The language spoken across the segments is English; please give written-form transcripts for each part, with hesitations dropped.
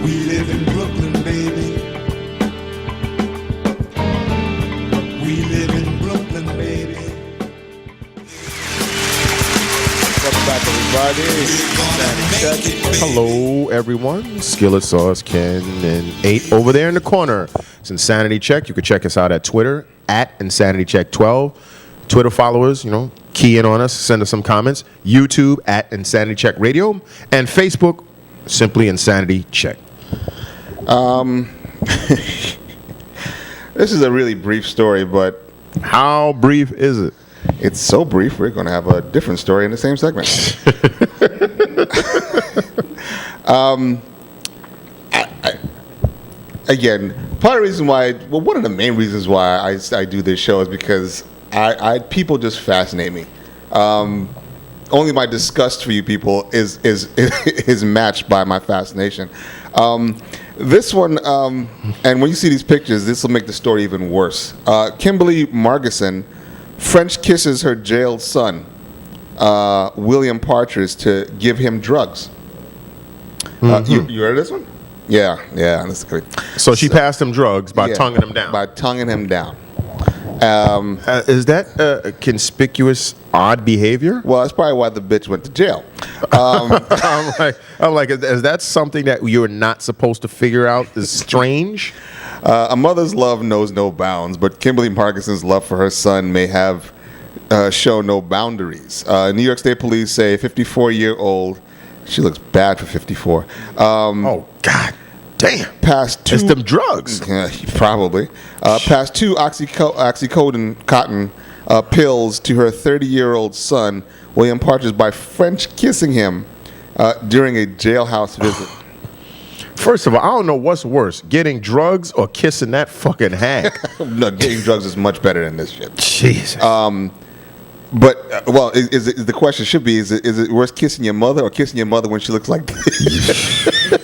We live in Brooklyn, baby. We live in Brooklyn, baby. Welcome back, everybody. Hello, everyone. Skillet Sauce, Ken, and 8 over there in the corner. It's Insanity Check. You can check us out at Twitter, at Insanity Check 12. Twitter followers, key in on us, send us some comments. YouTube, at Insanity Check Radio. And Facebook, simply Insanity Check. This is a really brief story, but How brief is it? it's so brief, we're going to have a different story in the same segment. Again, part of the reason why, one of the main reasons why I do this show is because people just fascinate me. Only my disgust for you people is matched by my fascination. This one, and when you see these pictures, this will make the story even worse. Kimberly Margison French kisses her jailed son, William Partridge, to give him drugs. You heard of this one? Yeah, that's good. So she passed him drugs by tonguing him down. By tonguing him down. Is that conspicuous odd behavior? Well, that's probably why the bitch went to jail. I'm like, is that something that you're not supposed to figure out is strange? A mother's love knows no bounds, but Kimberly Margison's love for her son may have shown no boundaries. New York State Police say 54-year-old, she looks bad for 54. Oh, God damn. Passed 2... It's them drugs. Probably. Passed 2 oxycodone cotton pills to her 30-year-old son, William Partridge, by French kissing him during a jailhouse visit. First of all, I don't know what's worse, getting drugs or kissing that fucking hag. No, getting drugs is much better than this shit. Jesus. But the question should be: is it worse kissing your mother or kissing your mother when she looks like this?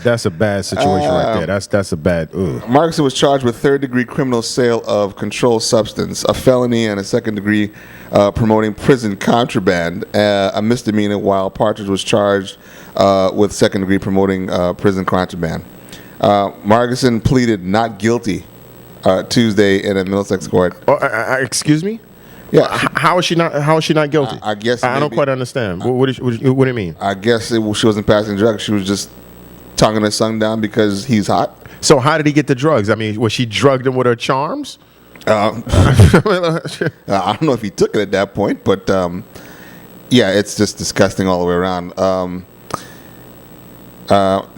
That's a bad situation right there. That's a bad. Margison was charged with third-degree criminal sale of controlled substance, a felony, and a second-degree promoting prison contraband, a misdemeanor. While Partridge was charged with second-degree promoting prison contraband. Margison pleaded not guilty Tuesday in a Middlesex court. Excuse me? Yeah. How is she not guilty? I guess I don't quite understand. What do you mean? I guess she wasn't passing drugs. She was just tonguing her son down because he's hot. So how did he get the drugs? I mean, was she drugged him with her charms? I don't know if he took it at that point, but it's just disgusting all the way around.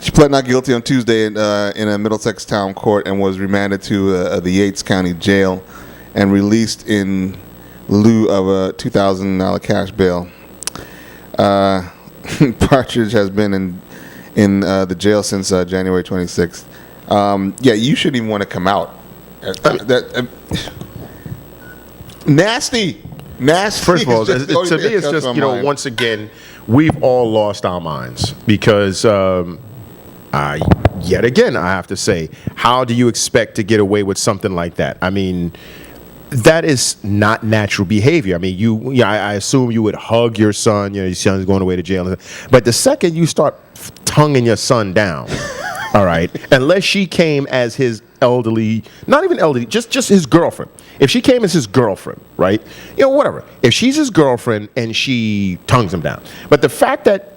She pled not guilty on Tuesday in a Middlesex town court and was remanded to the Yates County Jail and released in lieu of a $2,000 cash bail. Partridge has been in the jail since January 26th. You shouldn't even want to come out. Nasty. First of all, to me, it's just once again, we've all lost our minds because yet again, I have to say, how do you expect to get away with something like that? I mean, that is not natural behavior. I mean, I assume you would hug your son. Your son's going away to jail, but the second you start tonguing your son down, all right, unless she came as his elderly, not even elderly, just his girlfriend. If she came as his girlfriend, right, whatever. If she's his girlfriend and she tongues him down, but the fact that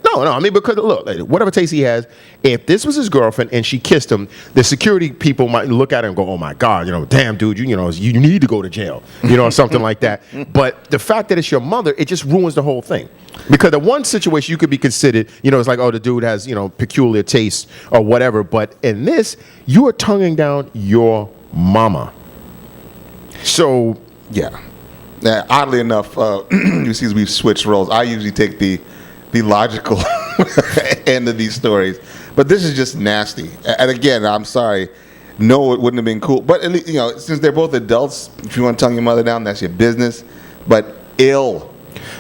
because look, whatever taste he has, if this was his girlfriend and she kissed him, the security people might look at her and go, "Oh my God, damn dude, you need to go to jail," or something like that. But the fact that it's your mother, it just ruins the whole thing. Because in one situation you could be considered, it's like, oh, the dude has, peculiar taste or whatever. But in this, you are tonguing down your mama. So yeah. Oddly enough, you see, we've switched roles. I usually take the logical end of these stories, but this is just nasty. And again, I'm sorry. No, it wouldn't have been cool. But at least, since they're both adults, if you want to tongue your mother down, that's your business. But ill.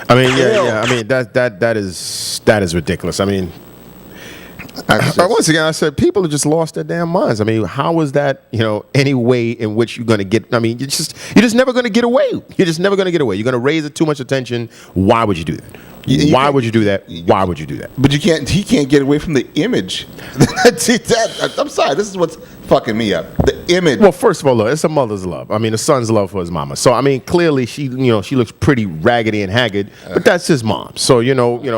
I mean, yeah. I mean, that is ridiculous. I mean, Once again, I said people have just lost their damn minds. I mean, how is that, any way in which you're going to get? I mean, you're just never going to get away. You're just never going to get away. You're going to raise it too much attention. Why would you do that? Why would you do that? Why would you do that? But he can't get away from the image. I'm sorry, this is what's fucking me up. The image. Well, first of all, look, it's a mother's love. I mean, a son's love for his mama. So, I mean, clearly she looks pretty raggedy and haggard, but that's his mom. So,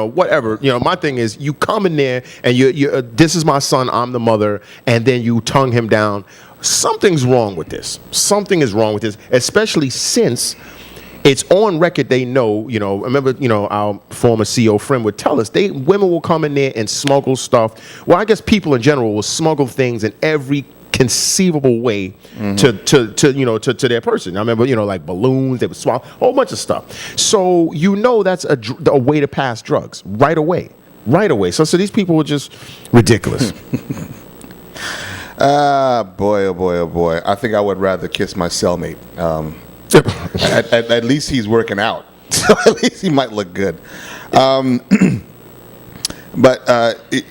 whatever. My thing is, you come in there and this is my son, I'm the mother, and then you tongue him down. Something's wrong with this. Something is wrong with this, especially since it's on record. They know, remember, our former CEO friend would tell us women will come in there and smuggle stuff. Well, I guess people in general will smuggle things in every conceivable way to their person. I remember, like balloons, they would swallow a whole bunch of stuff. So, that's a way to pass drugs right away. So these people were just ridiculous. Boy, oh boy, oh boy. I think I would rather kiss my cellmate. At least he's working out, so at least he might look good. But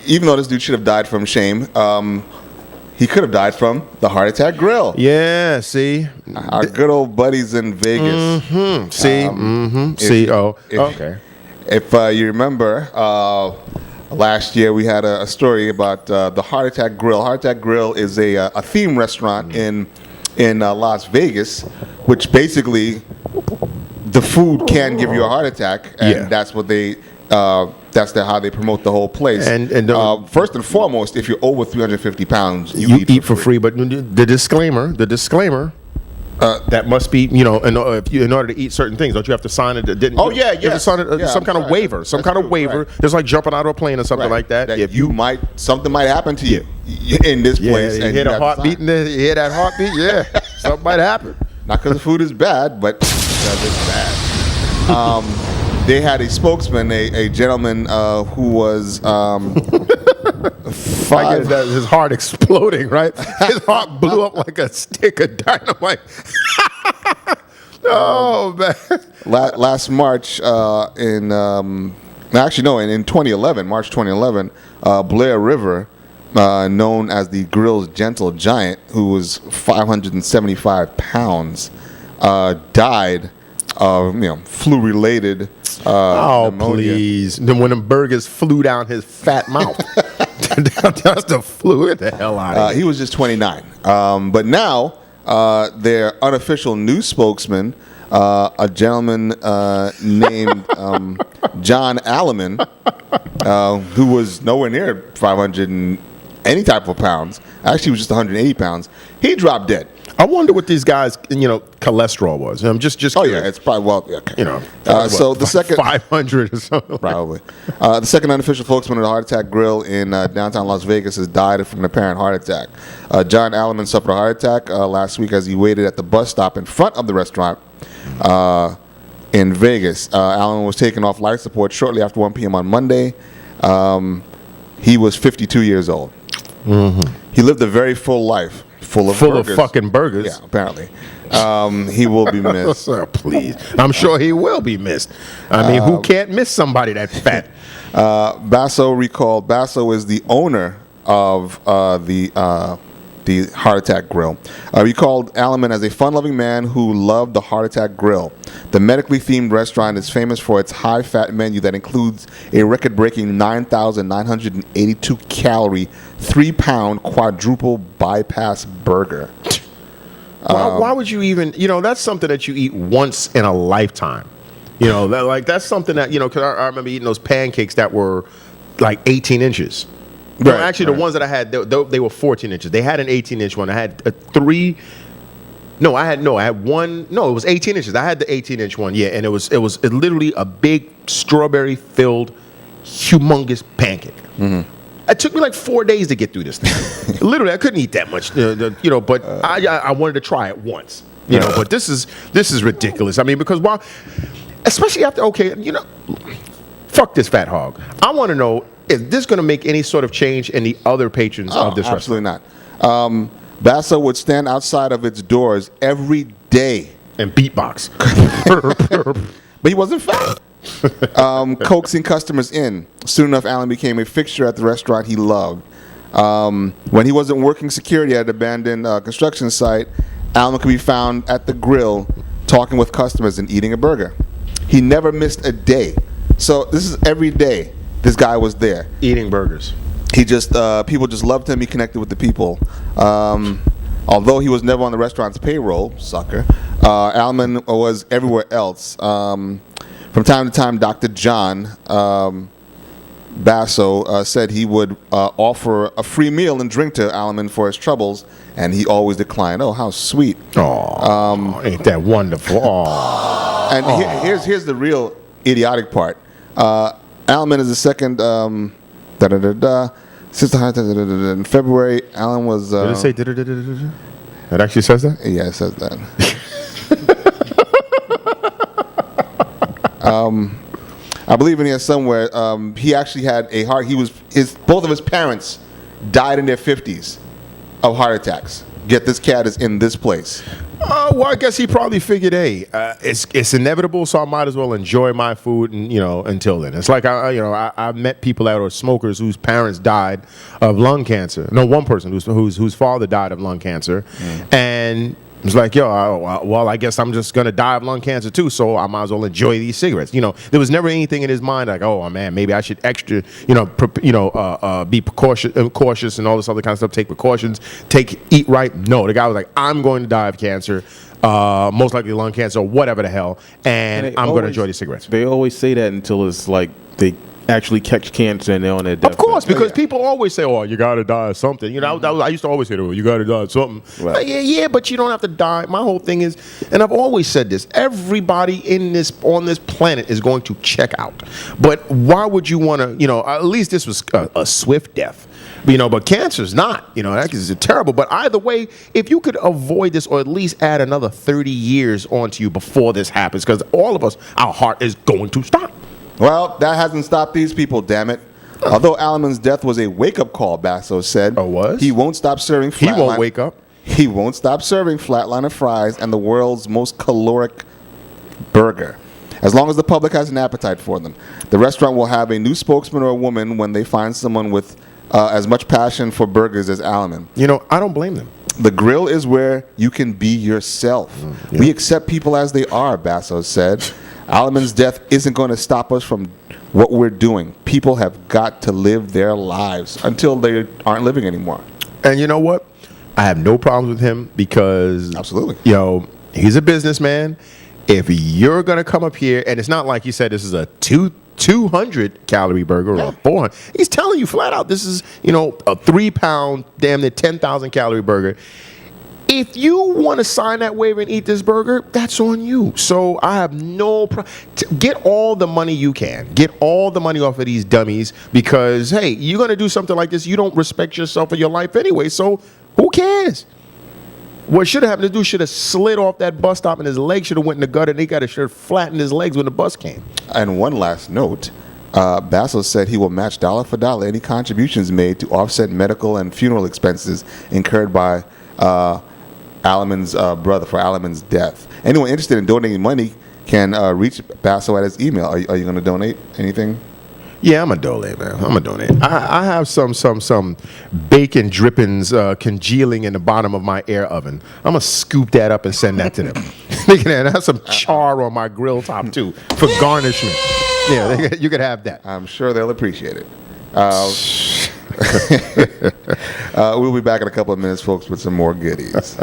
even though this dude should have died from shame, he could have died from the heart attack grill. Yeah, see, our good old buddies in Vegas. Mm-hmm. See, okay. If you remember, last year we had a story about the Heart Attack Grill. Heart Attack Grill is a theme restaurant in Las Vegas, which basically the food can give you a heart attack, and that's what they that's how they promote the whole place. And first and foremost, if you're over 350 pounds, you eat for free. But the disclaimer. That must be, in order to eat certain things, don't you have to sign it? You have to sign some kind of waiver, Right. Just like jumping out of a plane or something like that. If something might happen to you in this place. You hear the heartbeat in there. You hear that heartbeat? Yeah, something might happen. Not because the food is bad, but because it's bad. They had a spokesman, a gentleman who was his heart exploding, right? His heart blew up like a stick of dynamite. Oh man! Last March in 2011, March 2011, Blair River, known as the Grill's Gentle Giant, who was 575 pounds, died of flu-related pneumonia. Please! Then when the burgers flew down his fat mouth, that's the flu. Get the hell out of here. He was just 29, but now their unofficial news spokesman, a gentleman named John Alleman, who was nowhere near 500 and any type of pounds. Actually, he was just 180 pounds. He dropped dead. I wonder what these guys, cholesterol was. I'm just curious. Oh yeah, it's probably okay. So the second 500 or something. Probably. The second unofficial spokesman of the Heart Attack Grill in downtown Las Vegas has died from an apparent heart attack. John Alleman suffered a heart attack last week as he waited at the bus stop in front of the restaurant in Vegas. Alleman was taken off life support shortly after 1 p.m. on Monday. He was 52 years old. Mm-hmm. He lived a very full life. Full of fucking burgers. Yeah, apparently. He will be missed. Please. I'm sure he will be missed. I mean, who can't miss somebody that fat? Basso recalled, Basso is the owner of the Heart Attack Grill. He called Alleman as a fun-loving man who loved the Heart Attack Grill. The medically themed restaurant is famous for its high-fat menu that includes a record-breaking 9,982 calorie, 3-pound quadruple bypass burger. Why would you even? That's something that you eat once in a lifetime. That's something that because I remember eating those pancakes that were like 18 inches. No, actually, the ones that I had, they were 14 inches. They had an 18-inch one. I had I had one. No, it was 18 inches. I had the 18-inch one. Yeah, and it was literally a big strawberry-filled, humongous pancake. Mm-hmm. It took me like 4 days to get through this thing. Literally, I couldn't eat that much. But I wanted to try it once. But this is ridiculous. I mean, because especially after fuck this fat hog. I want to know. Is this going to make any sort of change in the other patrons of this restaurant? Absolutely not. Basso would stand outside of its doors every day and beatbox. But he wasn't fat. coaxing customers in. Soon enough, Allen became a fixture at the restaurant he loved. When he wasn't working security at an abandoned construction site, Allen could be found at the grill talking with customers and eating a burger. He never missed a day. So this is every day this guy was there. Eating burgers. He just, people just loved him. He connected with the people. Although he was never on the restaurant's payroll, sucker, Alman was everywhere else. From time to time, Dr. John Basso said he would offer a free meal and drink to Alman for his troubles, and he always declined. Oh, how sweet. Oh, ain't that wonderful? Oh. And here's the real idiotic part. Alman is the second, in February, Allen was... Did it say da-da-da-da-da-da? It actually says that? Yeah, it says that. I believe in here somewhere. He actually had a heart. Both of his parents died in their 50s of heart attacks. Yet this cat is in this place. Well, I guess he probably figured, hey, it's inevitable, so I might as well enjoy my food, and until then. It's like I've met people that are smokers whose parents died of lung cancer. No, one person whose father died of lung cancer, and it's like, well, I guess I'm just gonna die of lung cancer too, so I might as well enjoy these cigarettes. There was never anything in his mind like, oh man, maybe I should be cautious and all this other kind of stuff. Take precautions, eat right. No, the guy was like, I'm going to die of cancer, most likely lung cancer, or whatever the hell, and I'm going to enjoy these cigarettes. They always say that until it's like they actually catch cancer and they're on their deathbed. Of course, because people always say, "Oh, you gotta die of something." I used to always say, "Oh, you gotta die of something." Right. Like, yeah, but you don't have to die. My whole thing is, and I've always said this: everybody on this planet is going to check out. But why would you want to? At least this was a swift death. But cancer's not. That is terrible. But either way, if you could avoid this, or at least add another 30 years onto you before this happens, because all of us, our heart is going to stop. Well, that hasn't stopped these people, damn it. Although Alman's death was a wake-up call, Basso said. Oh, was? He won't stop serving flatline. He won't wake up. He won't stop serving flatliner fries and the world's most caloric burger, as long as the public has an appetite for them. The restaurant will have a new spokesman or a woman when they find someone with as much passion for burgers as Alman. I don't blame them. The grill is where you can be yourself. Yeah. We accept people as they are, Basso said. Alman's death isn't going to stop us from what we're doing. People have got to live their lives until they aren't living anymore. And you know what? I have no problems with him because... Absolutely. He's a businessman. If you're going to come up here, and it's not like he said this is a 200-calorie burger or a 400. He's telling you flat out, this is, a 3-pound, damn near 10,000-calorie burger. If you want to sign that waiver and eat this burger, that's on you. So I have no problem. Get all the money you can. Get all the money off of these dummies because, hey, you're going to do something like this. You don't respect yourself or your life anyway, so who cares? What should have happened to do should have slid off that bus stop and his leg should have went in the gutter and he got to should have flattened his legs when the bus came. And one last note, Basso said he will match dollar for dollar any contributions made to offset medical and funeral expenses incurred by Alman's brother for Alman's death. Anyone interested in donating money can reach Basso at his email. Are you going to donate anything? Yeah, I'm gonna donate, man. I'm gonna donate. I have some bacon drippings congealing in the bottom of my air oven. I'm gonna scoop that up and send that to them. I have some char on my grill top too for garnishment. Yeah, you could have that. I'm sure they'll appreciate it. We'll be back in a couple of minutes, folks, with some more goodies.